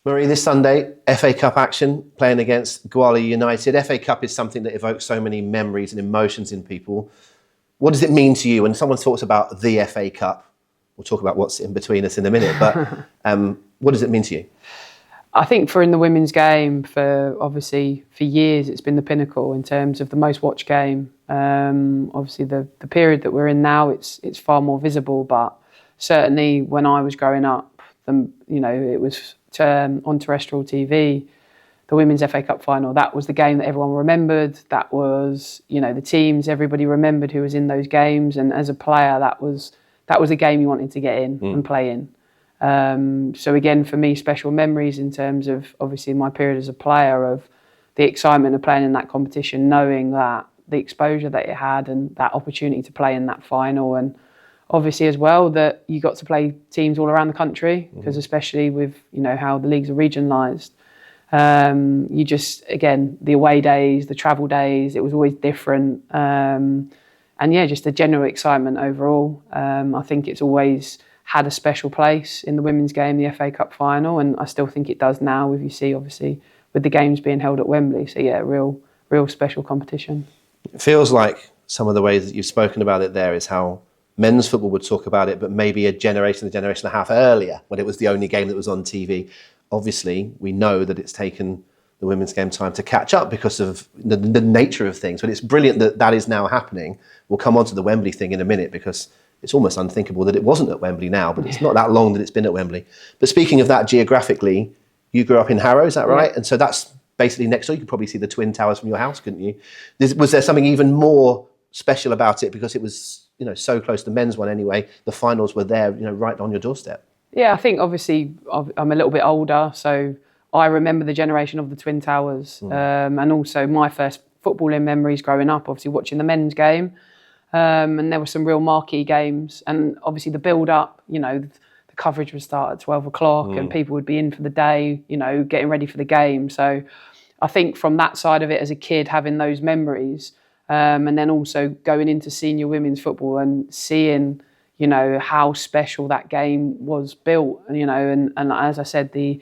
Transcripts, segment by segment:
Marie, this Sunday, FA Cup action, playing against Gwalior United. FA Cup is something that evokes so many memories and emotions in people. What does it mean to you when someone talks about the FA Cup? We'll talk about what's in between us in a minute, but what does it mean to you? I think for in the women's game, for years, it's been the pinnacle in terms of the most watched game. Obviously, the period that we're in now, it's far more visible, but certainly when I was growing up, it was on terrestrial TV, the Women's FA Cup final. That was the game that everyone remembered. That was, the teams, everybody remembered who was in those games. And as a player, that was a game you wanted to get in and play in. So again, for me, special memories in terms of obviously my period as a player, of the excitement of playing in that competition, knowing that the exposure that it had and that opportunity to play in that final, and obviously as well that you got to play teams all around the country, because especially with how the leagues are regionalised, you just, again, the away days, the travel days, it was always different, and yeah, just the general excitement overall. I think it's always had a special place in the women's game, the FA Cup final, and I still think it does now, if you see, obviously, with the games being held at Wembley. So yeah, real special competition. It feels like some of the ways that you've spoken about it there is how men's football would talk about it, but maybe a generation and a half earlier, when it was the only game that was on TV. Obviously, we know that it's taken the women's game time to catch up because of the nature of things, but it's brilliant that that is now happening. We'll come on to the Wembley thing in a minute, because it's almost unthinkable that it wasn't at Wembley now, but it's not that long that it's been at Wembley. But speaking of that geographically, you grew up in Harrow, is that right? Yeah. And so that's basically next door. You could probably see the Twin Towers from your house, couldn't you? Was there something even more special about it because it was, so close to the men's one anyway? The finals were there, right on your doorstep. Yeah, I think obviously I'm a little bit older, so I remember the generation of the Twin Towers, and also my first footballing memories growing up, obviously watching the men's game. And there were some real marquee games, and obviously the build-up, the coverage would start at 12 o'clock and people would be in for the day, getting ready for the game. So I think from that side of it as a kid, having those memories, and then also going into senior women's football and seeing, how special that game was built, and as I said, the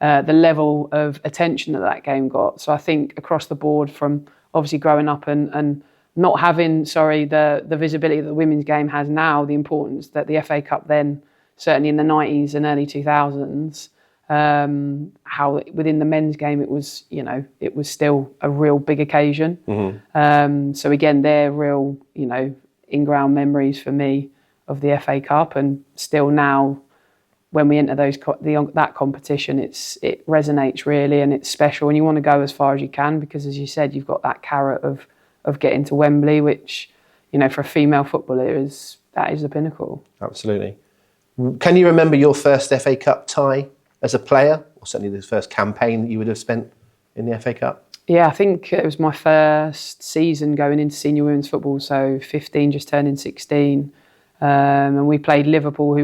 level of attention that game got. So I think across the board, from obviously growing up and not having, the visibility that the women's game has now, the importance that the FA Cup then, certainly in the 90s and early 2000s, how within the men's game it was still a real big occasion. So again, they're real, in-ground memories for me of the FA Cup, and still now when we enter that competition, it resonates really, and it's special, and you want to go as far as you can, because as you said, you've got that carrot of getting to Wembley, which, for a female footballer that is the pinnacle. Absolutely. Can you remember your first FA Cup tie as a player, or certainly the first campaign that you would have spent in the FA Cup? Yeah, I think it was my first season going into senior women's football, so 15, just turning 16. And we played Liverpool,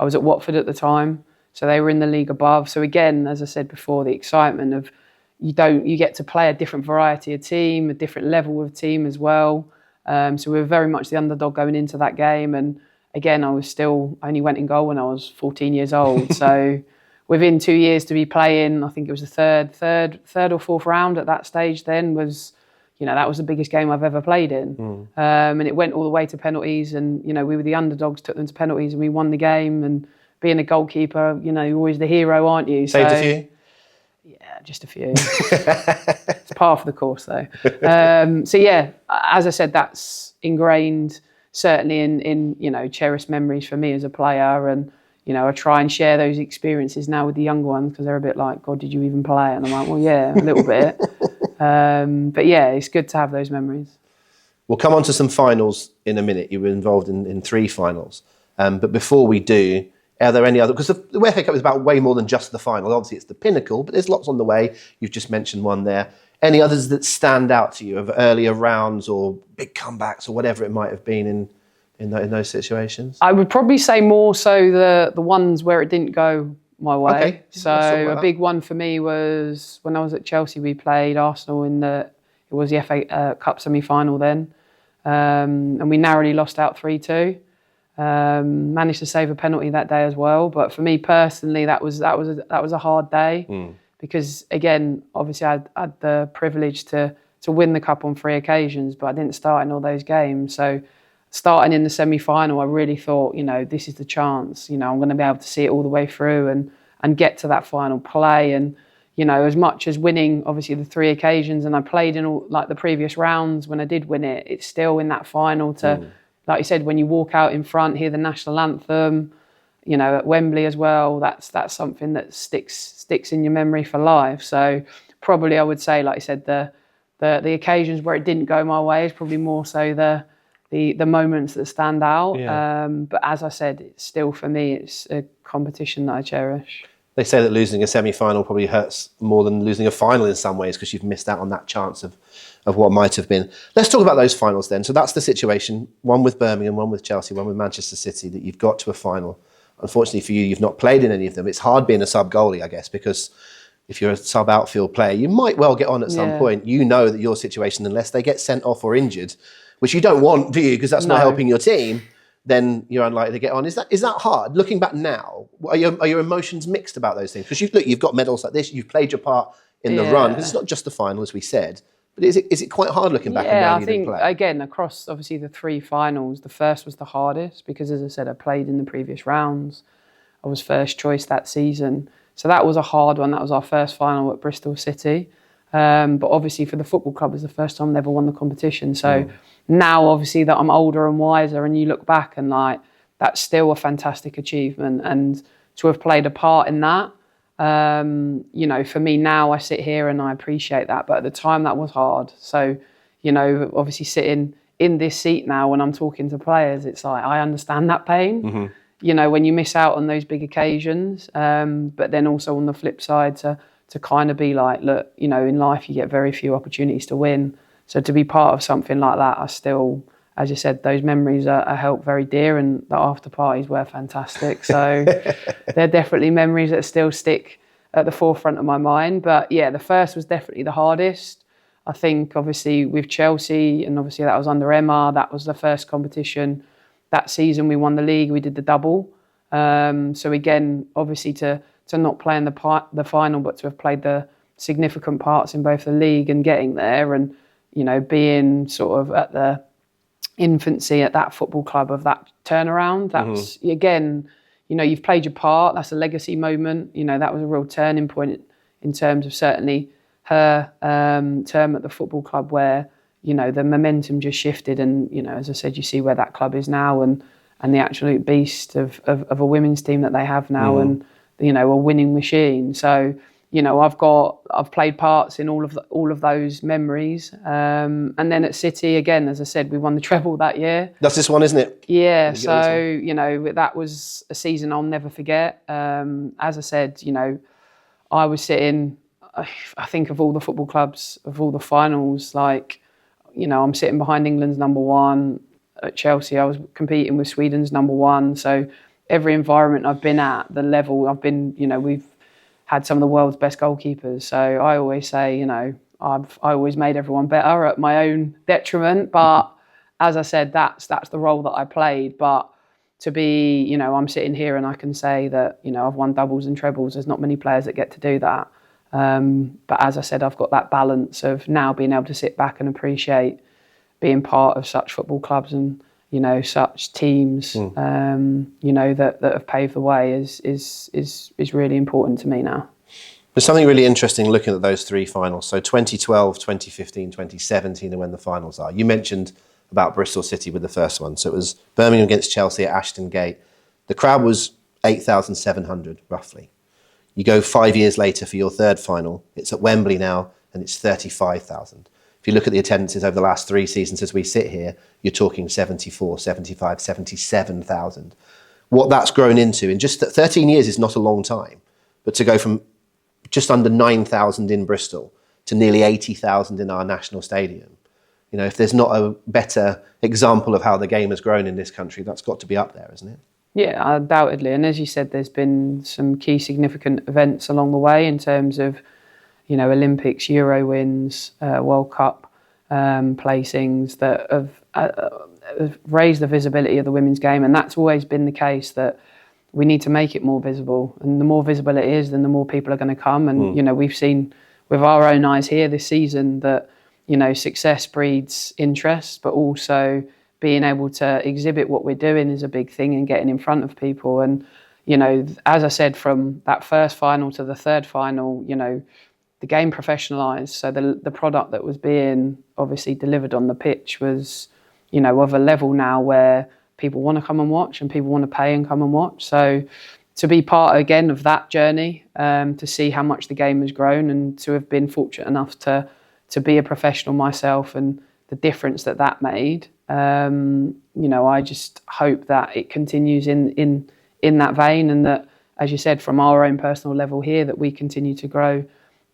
I was at Watford at the time, so they were in the league above. So again, as I said before, the excitement of you get to play a different variety of team, a different level of team as well. So we were very much the underdog going into that game. And again, I only went in goal when I was 14 years old. So within 2 years to be playing, I think it was the third or fourth round at that stage then was, that was the biggest game I've ever played in. And it went all the way to penalties, and, we were the underdogs, took them to penalties and we won the game. And being a goalkeeper, you're always the hero, aren't you? Saved a few? Yeah, just a few. It's par for the course, though. So yeah, as I said, that's ingrained certainly in cherished memories for me as a player, and I try and share those experiences now with the younger ones, because they're a bit like, God, did you even play? And I'm like, well, yeah, a little bit. But yeah, it's good to have those memories. We'll come on to some finals in a minute. You were involved in 3 finals, but before we do, are there any other? Because the FA Cup is about way more than just the final. Obviously, it's the pinnacle, but there's lots on the way. You've just mentioned one there. Any others that stand out to you of earlier rounds or big comebacks or whatever it might have been in those situations? I would probably say more so the ones where it didn't go my way. Okay. So a big one for me was when I was at Chelsea. We played Arsenal it was the FA Cup semi-final then, and we narrowly lost out 3-2. Managed to save a penalty that day as well. But for me personally, that was a hard day because again, obviously I had the privilege to win the cup on 3 occasions, but I didn't start in all those games. So starting in the semi-final, I really thought, this is the chance. I'm going to be able to see it all the way through and get to that final play. And as much as winning, obviously the 3 occasions, and I played in all like the previous rounds when I did win it, it's still in that final to, like you said, when you walk out in front, hear the national anthem, at Wembley as well. That's something that sticks in your memory for life. So probably I would say, like you said, the occasions where it didn't go my way is probably more so the moments that stand out. Yeah. But as I said, it's still for me, it's a competition that I cherish. They say that losing a semi-final probably hurts more than losing a final in some ways because you've missed out on that chance of what might have been. Let's talk about those finals then. So that's the situation, one with Birmingham, one with Chelsea, one with Manchester City, that you've got to a final. Unfortunately for you, you've not played in any of them. It's hard being a sub-goalie, I guess, because if you're a sub-outfield player, you might well get on at some point. You know that your situation, unless they get sent off or injured, which you don't want, do you? Because that's not helping your team, then you're unlikely to get on. Is that hard? Looking back now, are your emotions mixed about those things? Because you've got medals like this, you've played your part in the run, because it's not just the final, as we said. But is it quite hard looking back and now you didn't play? I think, again, across obviously the 3 finals, the first was the hardest because, as I said, I played in the previous rounds. I was first choice that season. So that was a hard one. That was our first final at Bristol City. But obviously for the football club, it was the first time they ever won the competition. So now, obviously, that I'm older and wiser and you look back and that's still a fantastic achievement. And to have played a part in that, for me now, I sit here and I appreciate that. But at the time, that was hard. So, obviously sitting in this seat now when I'm talking to players, it's like I understand that pain. When you miss out on those big occasions, but then also on the flip side to kind of be like, look, in life you get very few opportunities to win. So to be part of something like that, I still, as you said, those memories are held very dear, and the after parties were fantastic. So they're definitely memories that still stick at the forefront of my mind. But yeah, the first was definitely the hardest. I think obviously with Chelsea, and obviously that was under Emma, that was the first competition. That season we won the league, we did the double. So again, obviously to not play in the final, but to have played the significant parts in both the league and getting there, and being sort of at the infancy at that football club of that turnaround. That's again, you've played your part. That's a legacy moment. That was a real turning point in terms of certainly her term at the football club, where the momentum just shifted, and as I said, you see where that club is now, and the absolute beast of a women's team that they have now, and a winning machine. So I've played parts in all of those memories, and then at City again, as I said, we won the treble that year. That's this one, isn't it? Yeah. So that was a season I'll never forget. As I said, I was sitting. I think of all the football clubs, of all the finals, I'm sitting behind England's number 1. At Chelsea, I was competing with Sweden's number 1. So every environment I've been at, the level I've been, we've had some of the world's best goalkeepers. So I always say, I always made everyone better at my own detriment. But as I said, that's the role that I played. But to be, I'm sitting here and I can say that, I've won doubles and trebles. There's not many players that get to do that. But as I said, I've got that balance of now being able to sit back and appreciate being part of such football clubs and, such teams, that have paved the way is really important to me now. There's something really interesting looking at those 3 finals. So 2012, 2015, 2017 are when the finals are. You mentioned about Bristol City with the first one. So it was Birmingham against Chelsea at Ashton Gate. The crowd was 8,700 roughly. You go 5 years later for your third final. It's at Wembley now, and it's 35,000. If you look at the attendances over the last 3 seasons as we sit here, you're talking 74, 75, 77,000. What that's grown into in just 13 years is not a long time, but to go from just under 9,000 in Bristol to nearly 80,000 in our national stadium. If there's not a better example of how the game has grown in this country, that's got to be up there, isn't it? Yeah, undoubtedly. And as you said, there's been some key significant events along the way in terms of, Olympics, Euro wins, World Cup, placings that have raised the visibility of the women's game, and that's always been the case, that we need to make it more visible, and the more visible it is, then the more people are going to come. And we've seen with our own eyes here this season that success breeds interest, but also being able to exhibit what we're doing is a big thing, and getting in front of people. And as I said, from that first final to the third final, the game professionalised. So the product that was being obviously delivered on the pitch was of a level now where people want to come and watch, and people want to pay and come and watch. So to be part again of that journey, to see how much the game has grown, and to have been fortunate enough to be a professional myself, and the difference that made, I just hope that it continues in that vein, and that, as you said, from our own personal level here, that we continue to grow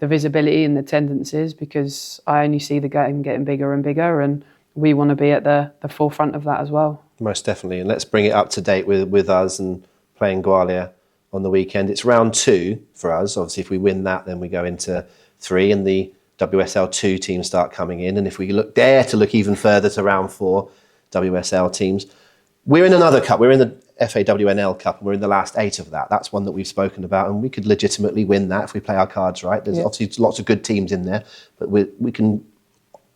the visibility and the tendencies, because I only see the game getting bigger and bigger, and we want to be at the forefront of that as well. Most definitely. And let's bring it up to date with us and playing Gwalia on the weekend. It's round 2 for us. Obviously, if we win that, then we go into 3, and the WSL 2 teams start coming in. And if we dare to look even further to round 4, WSL teams, we're in another cup. We're in the FAWNL Cup, and we're in the last 8 of that. That's one that we've spoken about, and we could legitimately win that if we play our cards right. There's obviously lots of good teams in there, but we can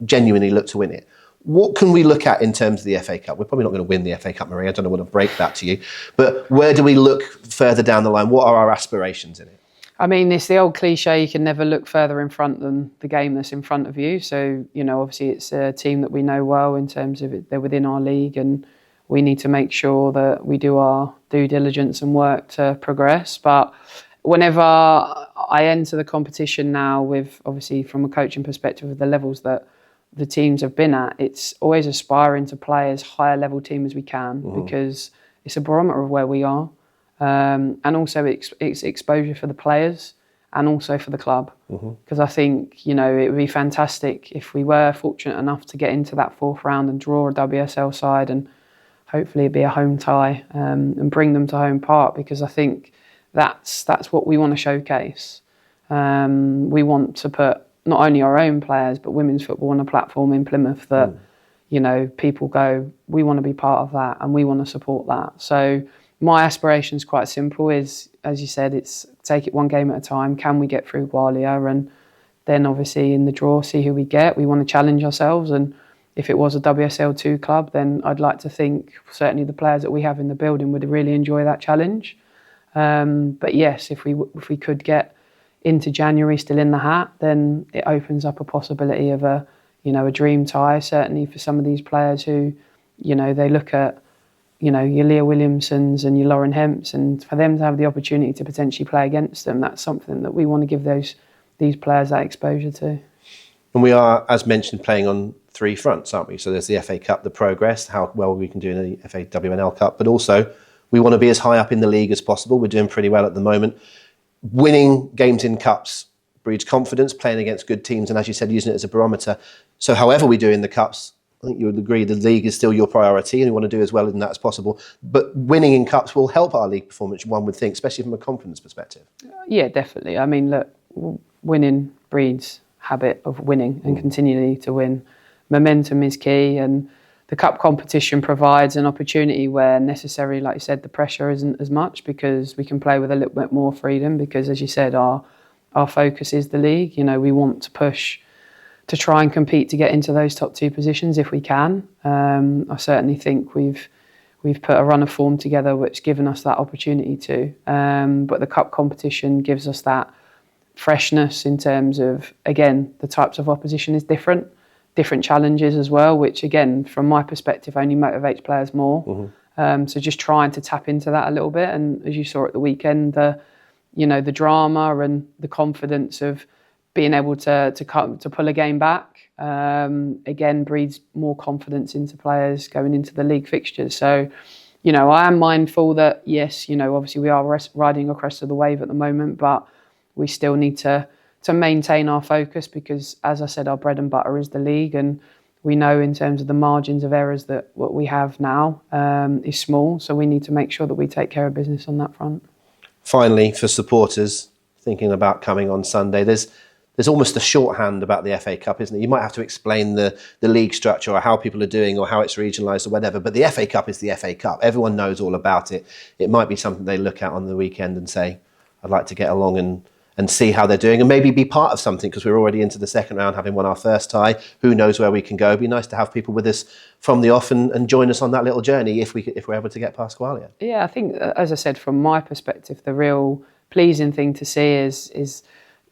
genuinely look to win it. What can we look at in terms of the FA Cup? We're probably not going to win the FA Cup, Marie. I don't want to break that to you. But where do we look further down the line? What are our aspirations in it? I mean, it's the old cliche, you can never look further in front than the game that's in front of you. So, obviously it's a team that we know well in terms of they're within our league, and we need to make sure that we do our due diligence and work to progress. But whenever I enter the competition now with, obviously from a coaching perspective, of the levels that the teams have been at, it's always aspiring to play as high a level team as we can, because it's a barometer of where we are. And also it's exposure for the players and also for the club. Because I think, it would be fantastic if we were fortunate enough to get into that 4th round and draw a WSL side, and hopefully it'd be a home tie, and bring them to home park, because I think that's what we want to showcase. We want to put not only our own players, but women's football on a platform in Plymouth that, people go, we want to be part of that, and we want to support that. So my aspiration is quite simple, is, as you said, it's take it one game at a time. Can we get through Gwalia? And then obviously in the draw, see who we get. We want to challenge ourselves, and if it was a WSL2 club, then I'd like to think certainly the players that we have in the building would really enjoy that challenge. But yes, if we could get into January still in the hat, then it opens up a possibility of a dream tie, certainly for some of these players who, they look at, your Leah Williamsons and your Lauren Hemps, and for them to have the opportunity to potentially play against them, that's something that we want to give these players that exposure to. And we are, as mentioned, playing on 3 fronts, aren't we? So there's the FA Cup, the progress, how well we can do in the FAWNL Cup, but also we want to be as high up in the league as possible. We're doing pretty well at the moment. Winning games in cups breeds confidence, playing against good teams, and as you said, using it as a barometer. So however we do in the cups, I think you would agree the league is still your priority, and you want to do as well in that as possible. But winning in cups will help our league performance, one would think, especially from a confidence perspective. Yeah, definitely. I mean, look, winning breeds habit of winning and continually to win. Momentum is key, and the cup competition provides an opportunity where necessarily, like you said, the pressure isn't as much, because we can play with a little bit more freedom, because as you said, our focus is the league. We want to push to try and compete to get into those top 2 positions if we can. I certainly think we've put a run of form together which given us that opportunity to. But the cup competition gives us that freshness in terms of, again, the types of opposition is different challenges as well, which again, from my perspective, only motivates players more. So just trying to tap into that a little bit. And as you saw at the weekend, the drama and the confidence of being able to pull a game back, again, breeds more confidence into players going into the league fixtures. So, I am mindful that, yes, obviously we are riding a crest of the wave at the moment, but we still need to maintain our focus, because, as I said, our bread and butter is the league, and we know in terms of the margins of errors that what we have now is small, so we need to make sure that we take care of business on that front. Finally, for supporters thinking about coming on Sunday, there's there's almost a shorthand about the FA Cup, isn't it? You might have to explain the league structure or how people are doing or how it's regionalised or whatever, but the FA Cup is the FA Cup. Everyone knows all about it. It might be something they look at on the weekend and say, I'd like to get along and see how they're doing and maybe be part of something, because we're already into the second round, having won our first tie. Who knows where we can go? It'd be nice to have people with us from the off and join us on that little journey if we're able to get past Gwalia. Yeah, I think, as I said, from my perspective, the real pleasing thing to see is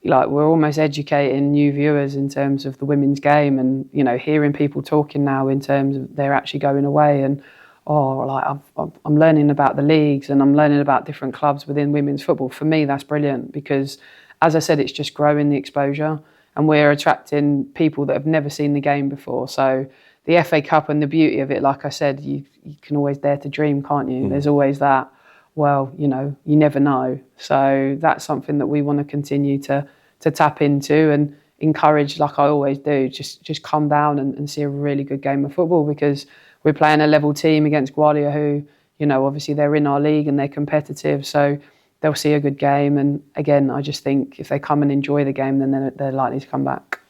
like we're almost educating new viewers in terms of the women's game, and hearing people talking now in terms of they're actually going away and I'm learning about the leagues and I'm learning about different clubs within women's football. For me, that's brilliant because, as I said, it's just growing the exposure and we're attracting people that have never seen the game before. So the FA Cup and the beauty of it, like I said, you can always dare to dream, can't you? There's always that, well, you never know. So that's something that we want to continue to tap into and encourage, like I always do, just come down and see a really good game of football, because we're playing a level team against Gwalia who, obviously they're in our league and they're competitive, so they'll see a good game. And again, I just think if they come and enjoy the game, then they're likely to come back.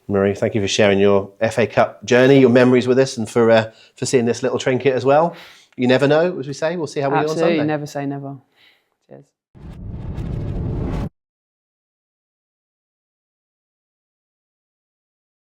Marie, thank you for sharing your FA Cup journey, your memories with us, and for seeing this little trinket as well. You never know, as we say. We'll see how we go on Sunday. Absolutely, never say never.